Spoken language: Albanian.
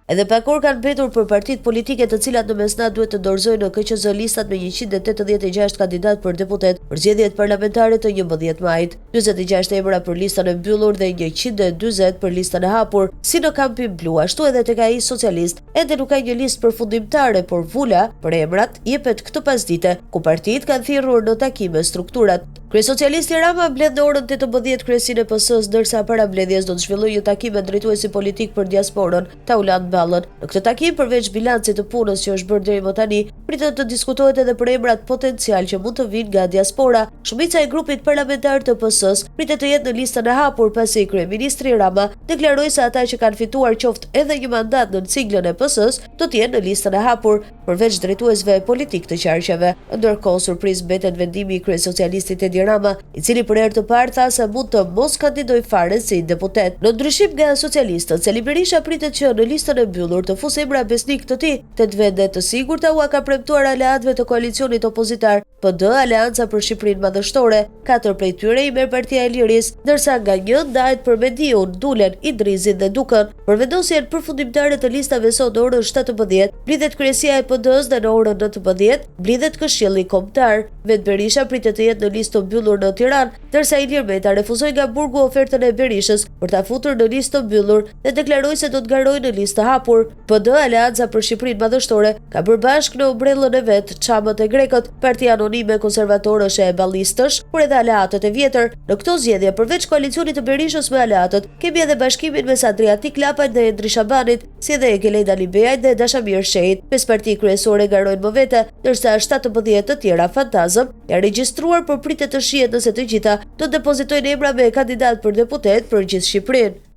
Edhe pakor kanë mbetur për partitë politike të cilat në mesnat duhet të dorëzojnë në KQZ listat me 186 kandidat për deputet për zgjedhjet parlamentare të 11 majit, 46 emra për listën e mbyllur dhe 140 për listën e hapur. Si në kampin blu, ashtu edhe tek ai socialist, ende nuk ka një listë përfundimtare, por vula për emrat jepet këtë pasdite, ku partitë kanë thirrur në takime strukturat. Kryesocialisti Rama mbledh në orën 18 kryesinë e PS-s, ndërsa para mbledhjes do të zhvillojë një takim me drejtuesi politik për diasporën, Taulan Ballën. Në këtë takim, përveç bilancit të punës që është bërë deri më tani, pritet të diskutohet edhe për emrat potencial që mund të vinë nga diaspora. Shumica e grupit parlamentar të PS-s pritet të jetë në listën e hapur, pasi kryeministri Rama deklaroi se ata që kanë fituar qoftë edhe një mandat në siglën e PS-s do të jenë në listën e hapur, përveç drejtuesve politik të qarqeve. Ndërkohë, surprizë mbetet vendimi i kryesocialistit Rama, i cili për herë të parë tha se mund të mos kandidojë fare si deputet. Në ndryshim nga socialistët, Sali Berisha pritet që në listën e mbyllur të fusë emra besnik të tij. 8 vende të sigurta u ka premtuar aleatëve të koalicionit opozitar, PD, Aleanca për Shqipërinë Madhështore. 4 prej tyre i merr Partia e Liris, ndërsa nga një ndahet për Mediun, Dulen, Idrizin dhe Dukën. Për vendosjen përfundimtare të listave sot në orën 17, blidhet kryesia e PD-s dhe në orën 19 blidhet Këshilli Kombëtar. Vet Berisha pritet të jetë në listë mbyllur në Tiranë, ndërsa Ilir Meta refuzoi nga burgu ofertën e Berishës për ta futur në listë mbyllur dhe deklaroi se do të garojë në listë hapur. PD, Aleanca për Shqipërinë Madhështore, ka bërë bashkë në umbrellën e vet Çamët e Grekët, Partia Anonime Konservatorësh e Ballistësh, por edhe aleatët e vjetër. Në këto zgjedhje, përveç koalicionit të Berishës me aleatët, kemi edhe bashkimin mes Adriatik Lapajt dhe Endri Shabanit, si edhe Egeleda Libeajt dhe Dashamir Shehit. 5 parti kryesore garojnë më vete, ndërsa 17 të tjera fantazëm janë regjistruar, por pritet të shihet nëse të gjitha do të depozitojnë emra me kandidat për deputet për gjithë Shqipërinë.